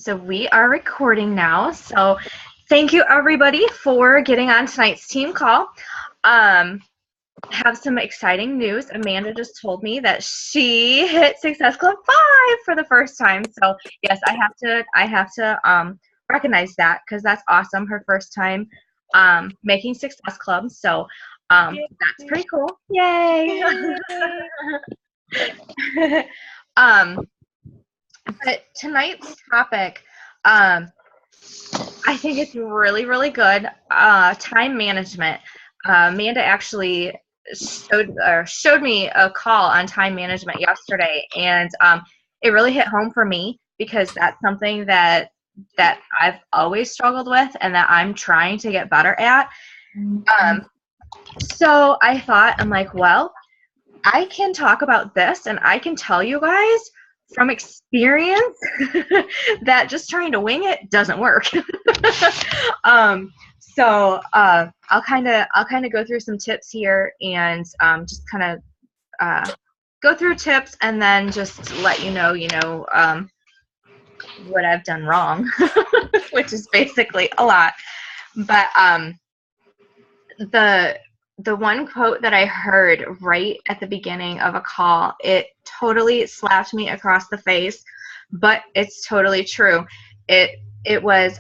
So we are recording now. So thank you everybody for getting on tonight's team call. Have some exciting news. Amanda just told me that she hit Success Club 5 for the first time. So yes, I have to recognize that because that's awesome. Her first time making Success Club. So that's pretty cool. Yay! But tonight's topic, I think it's really, really good. Time management. Amanda actually showed me a call on time management yesterday, and it really hit home for me because that's something that I've always struggled with and that I'm trying to get better at. So I thought, I'm like, well, I can talk about this and I can tell you guys from experience that just trying to wing it doesn't work. So I'll kind of go through some tips here and just kind of go through tips and then just let you know what I've done wrong, which is basically a lot. But the one quote that I heard right at the beginning of a call, it totally slapped me across the face, but it's totally true. It was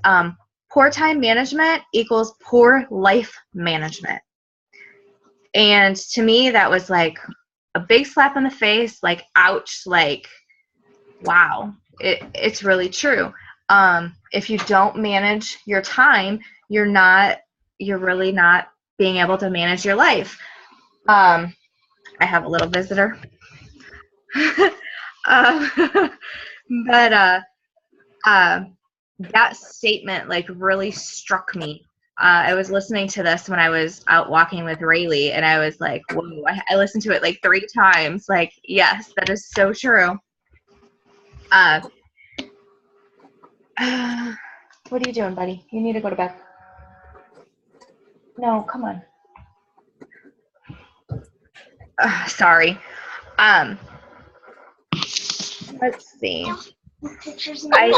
poor time management equals poor life management. And to me, that was like a big slap in the face, like, ouch, like, wow, it's really true. If you don't manage your time, you're really not being able to manage your life. I have a little visitor. But that statement like really struck me. I was listening to this when I was out walking with Rayleigh, and I was like, whoa, I listened to it like 3 times. Like, yes, that is so true. What are you doing, buddy? You need to go to bed. No, come on. Sorry. Let's see. I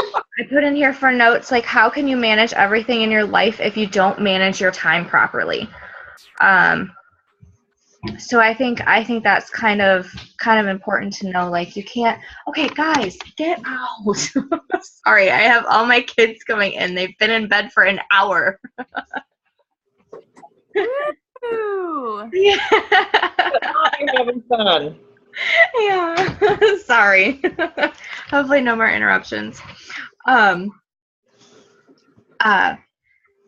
put in here for notes, like, how can you manage everything in your life if you don't manage your time properly? So I think that's kind of important to know. Like, you can't. Okay, guys, get out. Sorry, I have all my kids coming in. They've been in bed for an hour. Yeah. You're having fun. Yeah. Sorry. Hopefully no more interruptions. How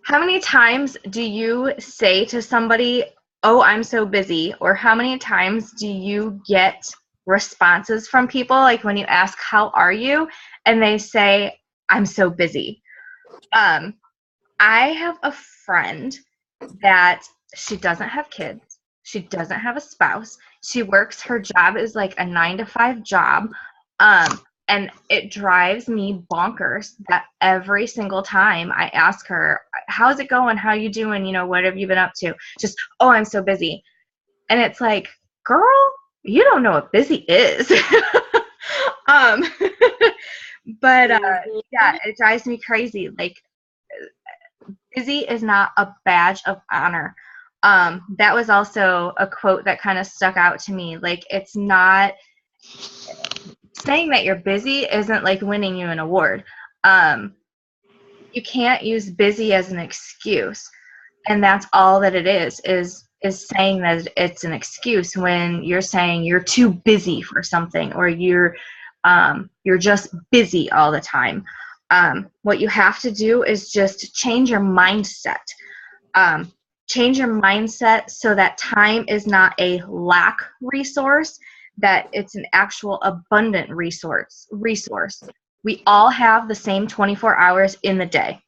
many times do you say to somebody, oh, I'm so busy? Or how many times do you get responses from people, like when you ask, how are you? And they say, I'm so busy. I have a friend that she doesn't have kids. She doesn't have a spouse. She works, her job is like a 9-to-5 job. And it drives me bonkers that every single time I ask her, how's it going? How you doing? You know, what have you been up to? Just, oh, I'm so busy. And it's like, girl, you don't know what busy is. But yeah, it drives me crazy. Like, busy is not a badge of honor. That was also a quote that kind of stuck out to me. Like, it's not saying that you're busy isn't like winning you an award. You can't use busy as an excuse, and that's all that it is saying that it's an excuse when you're saying you're too busy for something, or you're just busy all the time. What you have to do is just change your mindset. Change your mindset so that time is not a lack resource, that it's an actual abundant resource. We all have the same 24 hours in the day.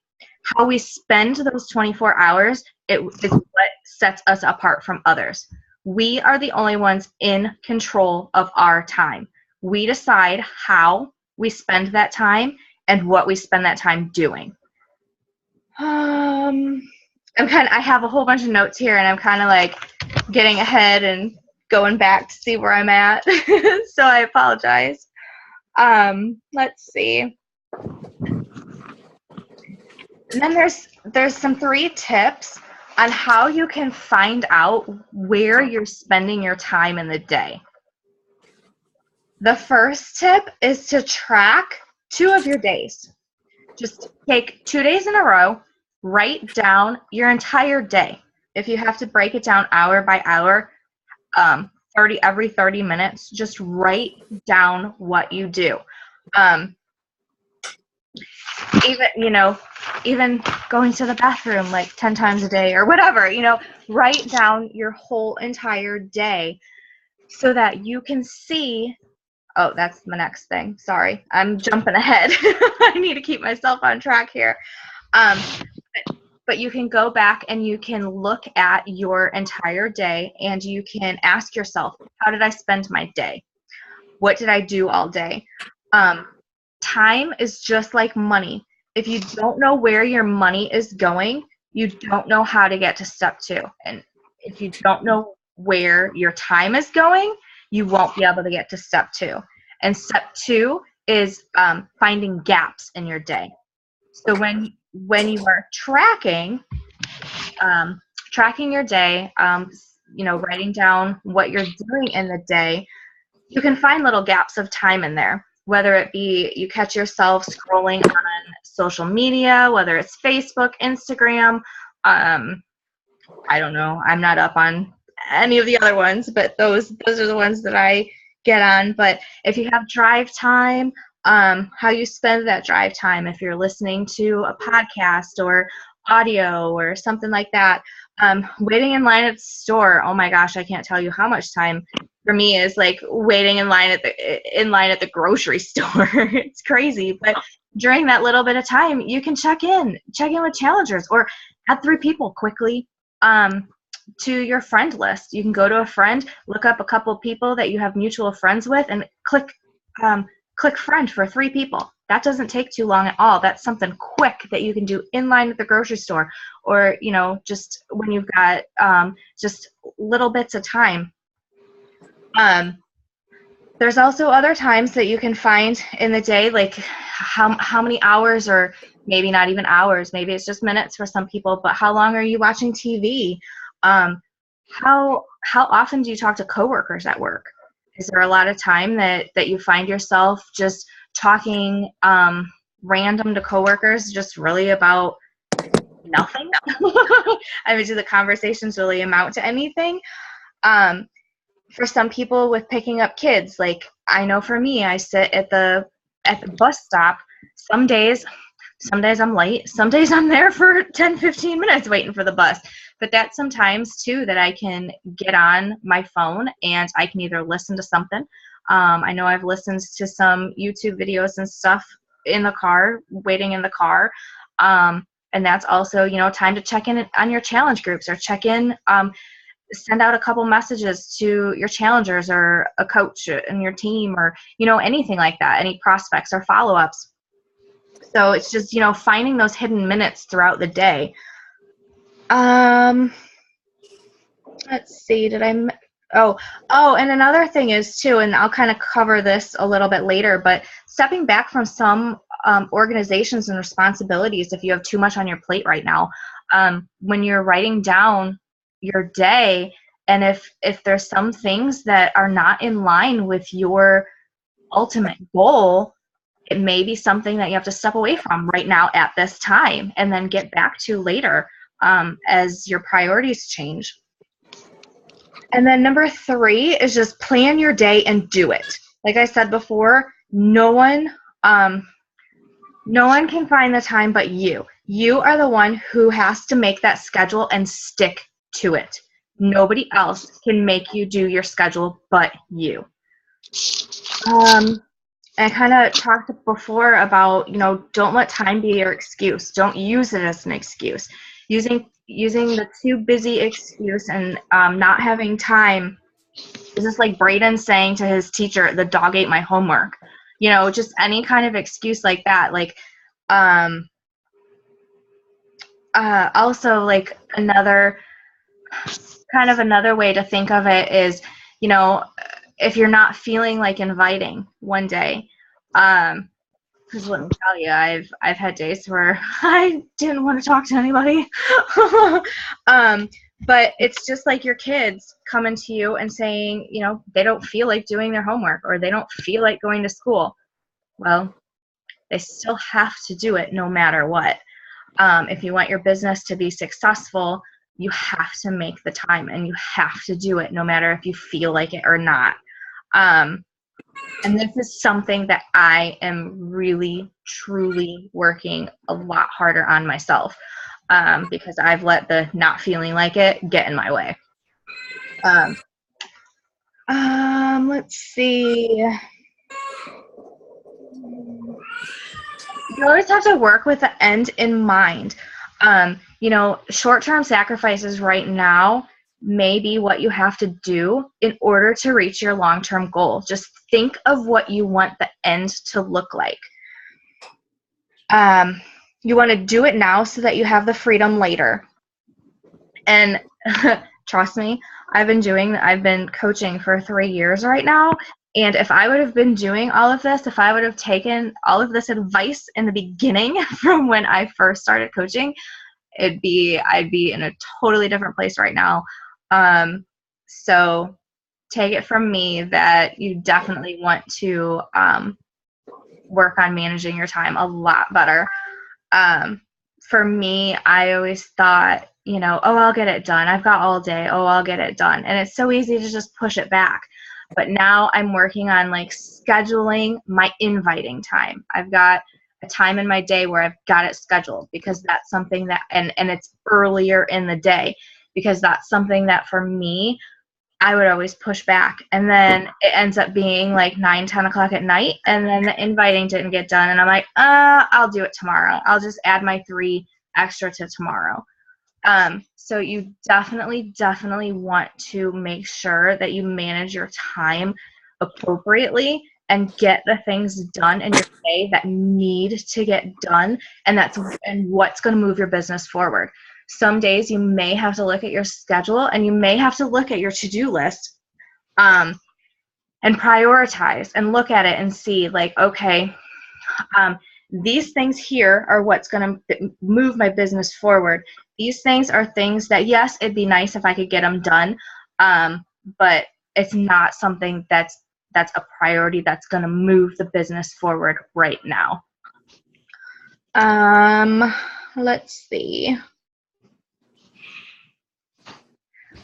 How we spend those 24 hours is what sets us apart from others. We are the only ones in control of our time. We decide how we spend that time and what we spend that time doing. I have a whole bunch of notes here, and I'm kind of like getting ahead and going back to see where I'm at. So I apologize. Let's see. And then there's some 3 tips on how you can find out where you're spending your time in the day. The first tip is to track 2 of your days. Just take 2 days in a row, write down your entire day. If you have to break it down hour by hour, every 30 minutes, just write down what you do. Even going to the bathroom like 10 times a day or whatever, write down your whole entire day so that you can see. Oh, that's my next thing. Sorry, I'm jumping ahead. I need to keep myself on track here. But you can go back and you can look at your entire day and you can ask yourself, how did I spend my day? What did I do all day? Time is just like money. If you don't know where your money is going, you don't know how to get to step 2. And if you don't know where your time is going, you won't be able to get to step 2. And step 2 is finding gaps in your day. So when you are tracking your day, writing down what you're doing in the day, you can find little gaps of time in there. Whether it be you catch yourself scrolling on social media, whether it's Facebook, Instagram, I don't know. I'm not up on any of the other ones, but those are the ones that I get on. But if you have drive time, how you spend that drive time, if you're listening to a podcast or audio or something like that, waiting in line at the store, oh my gosh, I can't tell you how much time for me is like waiting in line at the grocery store. It's crazy. But during that little bit of time, you can check in with challengers or add 3 people quickly to your friend list. You can go to a friend, look up a couple of people that you have mutual friends with, and click friend for 3 people. That doesn't take too long at all. That's something quick that you can do in line at the grocery store, or just when you've got just little bits of time. There's also other times that you can find in the day, like how many hours, or maybe not even hours, maybe it's just minutes for some people, but how long are you watching TV? How often do you talk to coworkers at work? Is there a lot of time that you find yourself just talking random to coworkers, just really about nothing? I mean, do the conversations really amount to anything? For some people with picking up kids, like I know for me, I sit at the bus stop. Some days I'm late. Some days I'm there for 10-15 minutes waiting for the bus. But that's sometimes too that I can get on my phone and I can either listen to something. I know I've listened to some YouTube videos and stuff in the car, waiting in the car. And that's also, time to check in on your challenge groups, or check in, send out a couple messages to your challengers or a coach in your team, or, anything like that, any prospects or follow-ups. So it's just, finding those hidden minutes throughout the day. Let's see, and another thing is too, and I'll kind of cover this a little bit later, but stepping back from some organizations and responsibilities, if you have too much on your plate right now, when you're writing down your day, and if there's some things that are not in line with your ultimate goal, it may be something that you have to step away from right now at this time and then get back to later as your priorities change. And then number 3 is just plan your day and do it. Like I said before, no one can find the time but you. You are the one who has to make that schedule and stick to it. Nobody else can make you do your schedule but you. I kind of talked before about, don't let time be your excuse. Don't use it as an excuse. Using the too busy excuse and not having time is just like Braden saying to his teacher, the dog ate my homework. Just any kind of excuse like that. Like, also, like, another way to think of it is, if you're not feeling like inviting one day, Because let me tell you, I've had days where I didn't want to talk to anybody. But it's just like your kids coming to you and saying, you know, they don't feel like doing their homework or they don't feel like going to school. Well, they still have to do it no matter what. If you want your business to be successful, you have to make the time and you have to do it no matter if you feel like it or not. And this is something that I am really, truly working a lot harder on myself, because I've let the not feeling like it get in my way. Let's see. You always have to work with the end in mind. You know, short-term sacrifices right now may be what you have to do in order to reach your long-term goal. Just think of what you want the end to look like. You want to do it now so that you have the freedom later. And trust me, I've been coaching for 3 years right now. And if I would have been doing all of this, if I would have taken all of this advice in the beginning from when I first started coaching, I'd be in a totally different place right now. So take it from me that you definitely want to work on managing your time a lot better. For me, I always thought, you know, oh, I'll get it done. I've got all day. Oh, I'll get it done. And it's so easy to just push it back. But now I'm working on like scheduling my inviting time. I've got a time in my day where I've got it scheduled because that's something that, and it's earlier in the day because that's something that for me, I would always push back. And then it ends up being like 9, 10 o'clock at night. And then the inviting didn't get done. And I'm like, I'll do it tomorrow. I'll just add my 3 extra to tomorrow. So you definitely want to make sure that you manage your time appropriately and get the things done in your day that need to get done. And what's going to move your business forward. Some days you may have to look at your schedule and you may have to look at your to-do list, and prioritize and look at it and see like, okay, these things here are what's going to move my business forward. These things are things that, yes, it'd be nice if I could get them done, but it's not something that's a priority that's going to move the business forward right now. Let's see.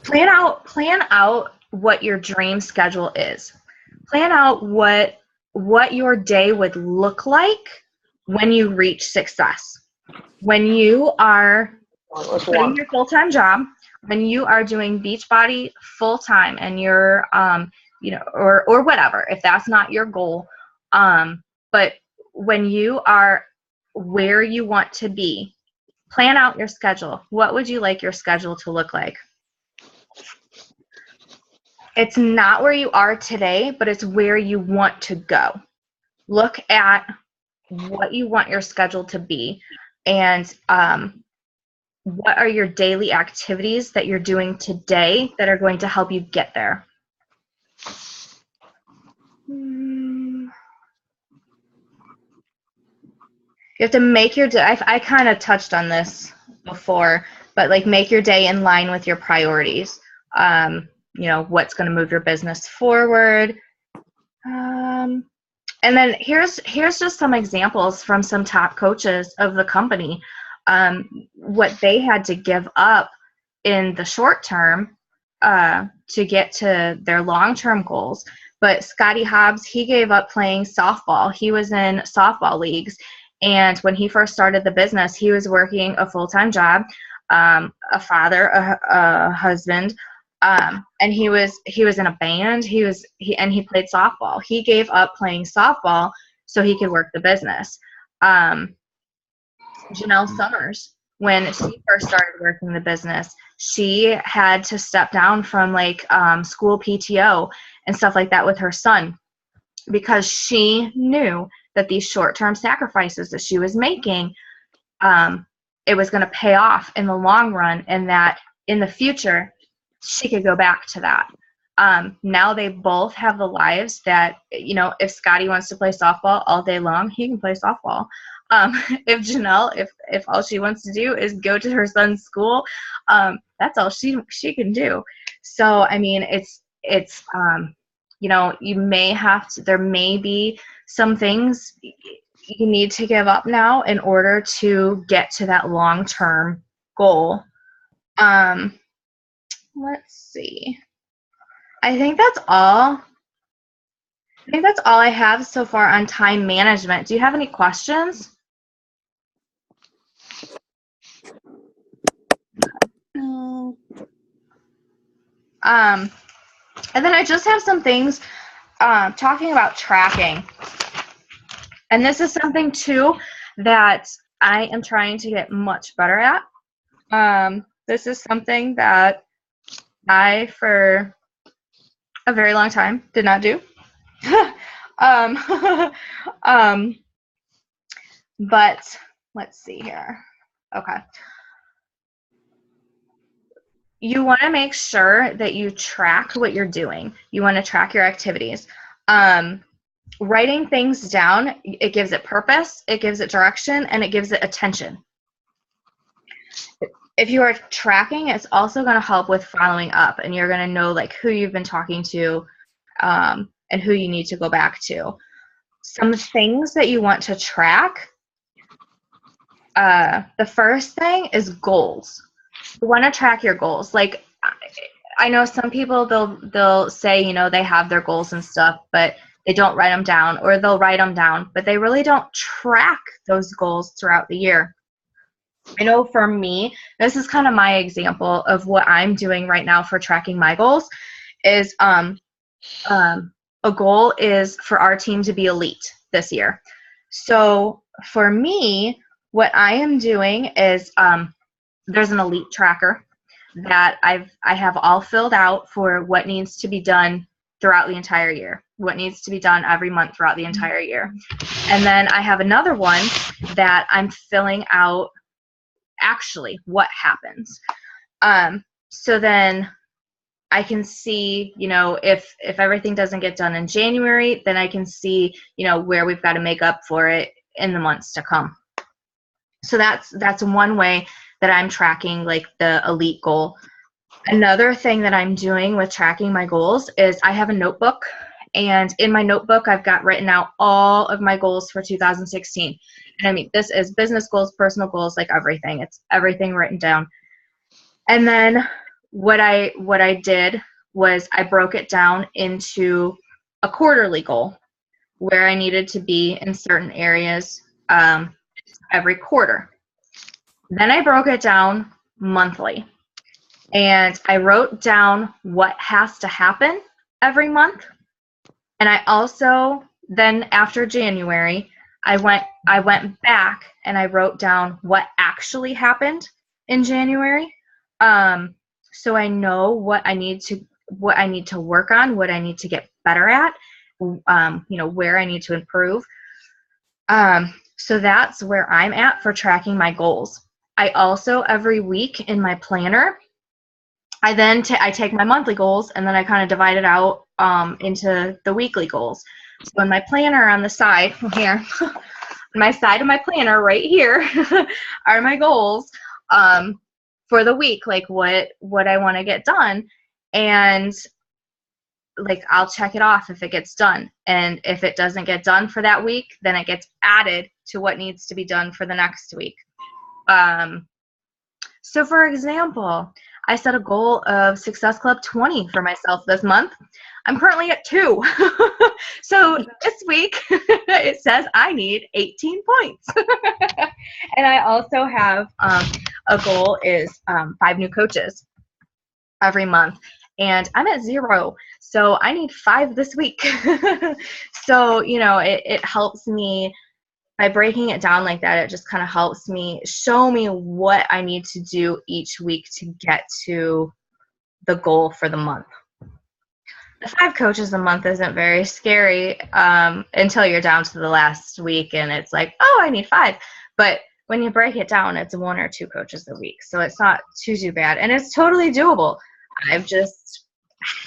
Plan out what your dream schedule is. Plan out what your day would look like when you reach success. When you are quitting your full-time job, when you are doing Beachbody full-time and you're, you know, or whatever, if that's not your goal, but when you are where you want to be, plan out your schedule. What would you like your schedule to look like? It's not where you are today, but it's where you want to go. Look at what you want your schedule to be and what are your daily activities that you're doing today that are going to help you get there. You have to make your day, I kind of touched on this before, but like make your day in line with your priorities. You know, what's going to move your business forward. And then here's just some examples from some top coaches of the company, what they had to give up in the short term to get to their long-term goals. But Scotty Hobbs, he gave up playing softball. He was in softball leagues. And when he first started the business, he was working a full-time job, a father, a husband, and he was in a band. He played softball. He gave up playing softball so he could work the business. Janelle Summers, when she first started working the business, she had to step down from like school PTO and stuff like that with her son because she knew that these short-term sacrifices that she was making, it was going to pay off in the long run, and that in the future she could go back to that. Now they both have the lives that, you know, if Scotty wants to play softball all day long, he can play softball. If Janelle, if all she wants to do is go to her son's school, that's all she can do. So, I mean, it's you know, you may have to, there may be some things you need to give up now in order to get to that long-term goal. Let's see. I think that's all. I think that's all I have so far on time management. Do you have any questions? No. And then I just have some things talking about tracking. And this is something, too, that I am trying to get much better at. This is something that I, for a very long time, did not do. But let's see here. Okay. You want to make sure that you track what you're doing. You want to track your activities. Writing things down, it gives it purpose, it gives it direction, and it gives it attention. If you are tracking, it's also going to help with following up, and you're going to know like who you've been talking to and who you need to go back to. Some things that you want to track, the first thing is goals. You want to track your goals. Like, I know some people, they'll say, you know, they have their goals and stuff, but they don't write them down, or they'll write them down, but they really don't track those goals throughout the year. I know for me, this is kind of my example of what I'm doing right now for tracking my goals is a goal is for our team to be elite this year. So for me, what I am doing is there's an elite tracker that I have all filled out for what needs to be done throughout the entire year, what needs to be done every month throughout the entire year. And then I have another one that I'm filling out actually what happens. So then I can see, you know, if everything doesn't get done in January, then I can see, you know, where we've got to make up for it in the months to come. So that's one way that I'm tracking like the elite goal. Another thing that I'm doing with tracking my goals is I have a notebook, and in my notebook I've got written out all of my goals for 2016. And I mean, this is business goals, personal goals, like everything. It's everything written down. And then what I did was I broke it down into a quarterly goal where I needed to be in certain areas every quarter. Then I broke it down monthly. And I wrote down what has to happen every month. And I also, then after January, I went back and I wrote down what actually happened in January. So I know what I need to work on, what I need to get better at, you know, where I need to improve. So that's where I'm at for tracking my goals. I also, every week in my planner, I then I take my monthly goals and then I kind of divide it out into the weekly goals. So in my planner on the side here, on my side of my planner right here are my goals for the week, like what I want to get done. And like I'll check it off if it gets done. And if it doesn't get done for that week, then it gets added to what needs to be done for the next week. So for example, I set a goal of Success Club 20 for myself this month. I'm currently at 2. So this week it says I need 18 points. And I also have a goal is 5 new coaches every month. And I'm at 0. So I need 5 this week. So, you know, it helps me. By breaking it down like that, it just kind of helps me show me what I need to do each week to get to the goal for the month. The 5 coaches a month isn't very scary until you're down to the last week and it's like, oh, I need 5. But when you break it down, it's 1 or 2 coaches a week. So it's not too bad. And it's totally doable. I've just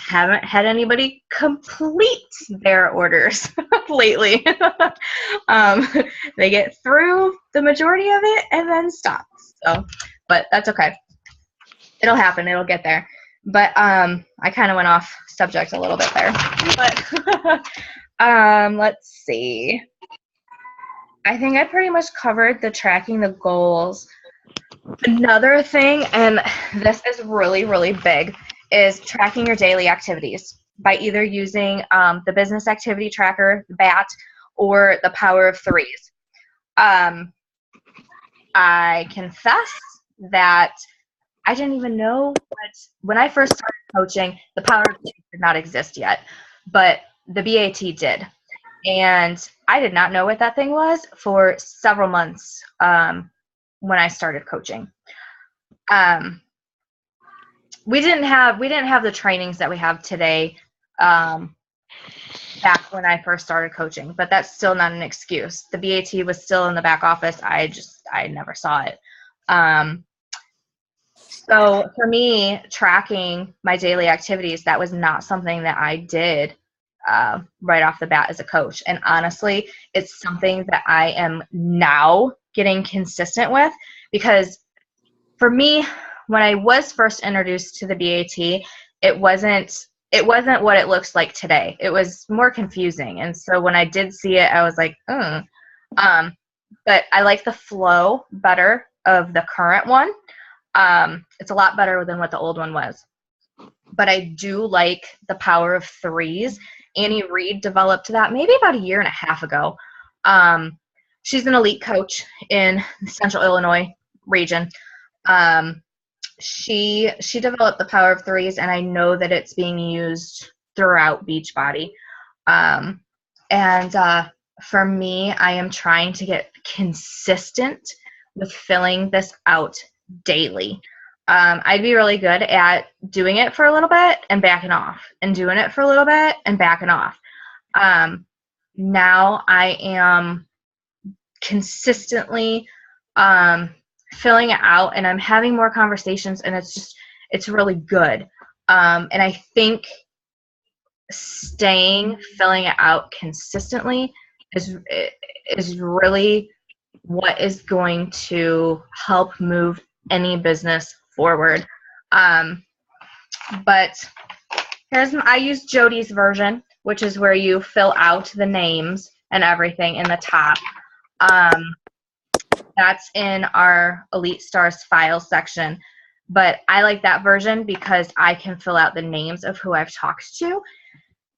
haven't had anybody complete their orders lately. um, they get through the majority of it and then stop. So, but that's okay. It'll happen. It'll get there. But I kind of went off subject a little bit there. But let's see. I think I pretty much covered the tracking the goals. Another thing, and this is really, really big, is tracking your daily activities by either using the business activity tracker, BAT, or the power of threes. I confess that I didn't even know when I first started coaching, the power of threes did not exist yet, but the BAT did. And I did not know what that thing was for several months when I started coaching. We didn't have the trainings that we have today back when I first started coaching, but that's still not an excuse. The BAT was still in the back office. I never saw it. So for me, tracking my daily activities, that was not something that I did right off the bat as a coach. And honestly, it's something that I am now getting consistent with, because for me, when I was first introduced to the BAT, it wasn't what it looks like today. It was more confusing. And so when I did see it, I was like, but I like the flow better of the current one. It's a lot better than what the old one was. But I do like the power of threes. Annie Reed developed that maybe about a year and a half ago. She's an elite coach in the Central Illinois region. She developed the power of threes, and I know that it's being used throughout Beachbody. For me, I am trying to get consistent with filling this out daily. I'd be really good at doing it for a little bit and backing off, and doing it for a little bit and backing off. Now I am consistently filling it out, and I'm having more conversations, and it's really good. And I think filling it out consistently is really what is going to help move any business forward. But I use Jody's version, which is where you fill out the names and everything in the top. That's in our Elite Starz files section. But I like that version because I can fill out the names of who I've talked to.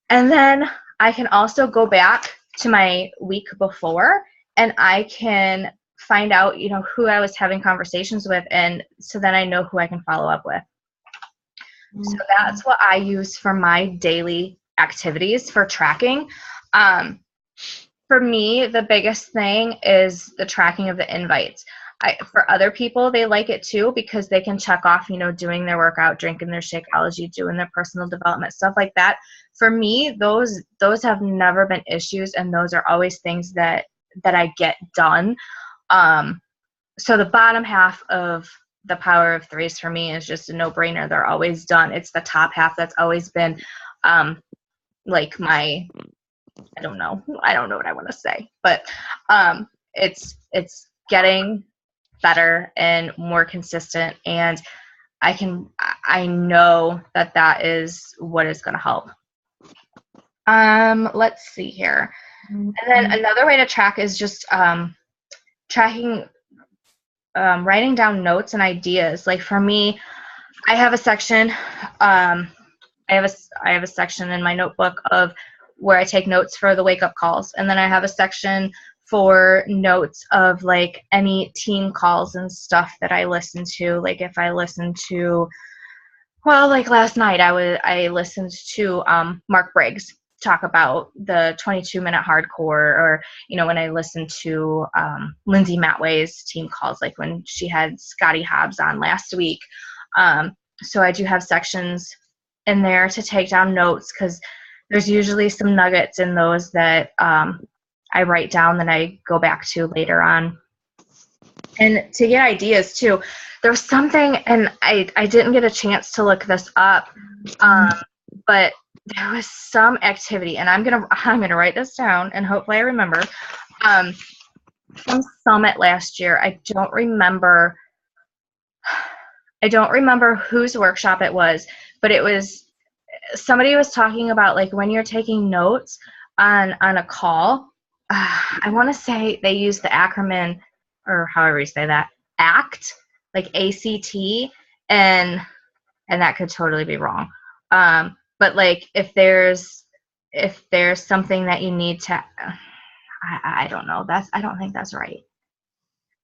And then I can also go back to my week before, and I can find out, who I was having conversations with, and so then I know who I can follow up with. So that's what I use for my daily activities for tracking. For me, the biggest thing is the tracking of the invites. For other people, they like it too because they can check off, doing their workout, drinking their Shakeology, doing their personal development, stuff like that. For me, those have never been issues, and those are always things that I get done. So the bottom half of the power of threes for me is just a no-brainer. They're always done. It's the top half that's always been like my, I don't know what I want to say, but it's getting better and more consistent, and I know that is what is going to help. Let's see here. And then another way to track is just tracking, writing down notes and ideas. Like for me, I have a section. I have a section in my notebook of where I take notes for the wake up calls, and then I have a section for notes of like any team calls and stuff that I listen to. Like if I listen to, like last night I listened to Mark Briggs talk about the 22-minute hardcore, or when I listened to Lindsay Matway's team calls, like when she had Scotty Hobbs on last week. So I do have sections in there to take down notes, because there's usually some nuggets in those that I write down that I go back to later on. And to get ideas too, there's something, and I didn't get a chance to look this up, but there was some activity, and I'm gonna write this down, and hopefully I remember. Some summit last year. I don't remember whose workshop it was, but it was somebody was talking about like when you're taking notes on a call. I want to say they use the acronym, or however you say that, ACT, like ACT, and that could totally be wrong. But like if there's something that you need to, I don't know. I don't think that's right.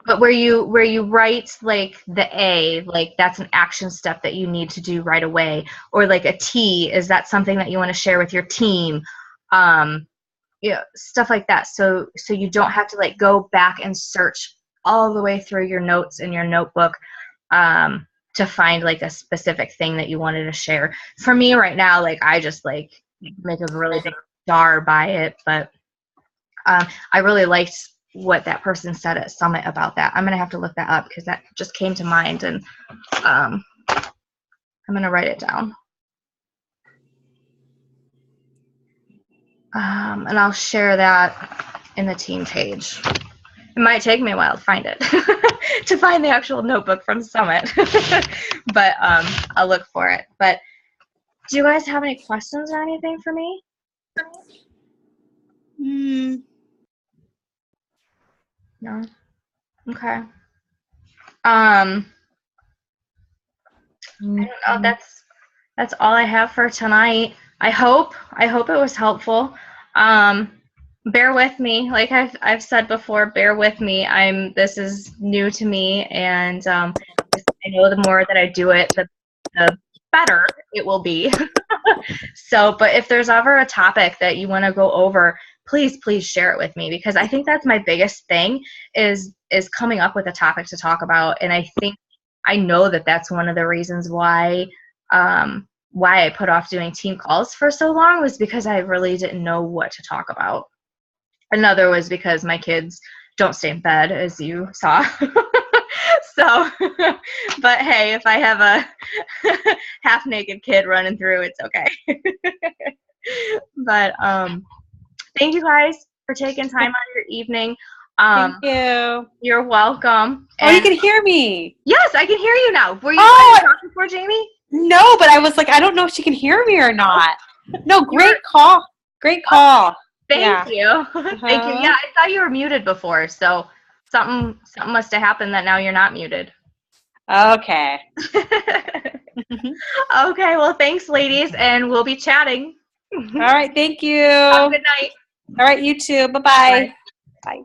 But where you write like the A, like that's an action step that you need to do right away, or like a T, is that something that you want to share with your team? Stuff like that. So you don't have to like go back and search all the way through your notes in your notebook to find like a specific thing that you wanted to share. For me right now, like I just like make a really big star by it, but I really liked what that person said at Summit about that. I'm gonna have to look that up because that just came to mind, and I'm gonna write it down. And I'll share that in the team page. It might take me a while to find it, to find the actual notebook from Summit, but I'll look for it. But do you guys have any questions or anything for me? No? Okay. I don't know. That's all I have for tonight. I hope it was helpful. Bear with me. Like I've said before, bear with me. This is new to me, and I know the more that I do it, the better it will be. So, but if there's ever a topic that you want to go over, please share it with me, because I think that's my biggest thing is coming up with a topic to talk about. And I know that that's one of the reasons why I put off doing team calls for so long, was because I really didn't know what to talk about. Another was because my kids don't stay in bed, as you saw. So, but hey, if I have a half-naked kid running through, it's okay. But thank you guys for taking time out of your evening. Thank you. You're welcome. Oh, you can hear me. Yes, I can hear you now. Were you talking before, Jamie? No, but I was like, I don't know if she can hear me or not. No, great call. Great call. Thank you. Thank you. Yeah, I thought you were muted before, so something must have happened that now you're not muted. Okay. Okay, well, thanks, ladies, and we'll be chatting. All right, thank you. Have a good night. All right, you too. Bye-bye. Bye.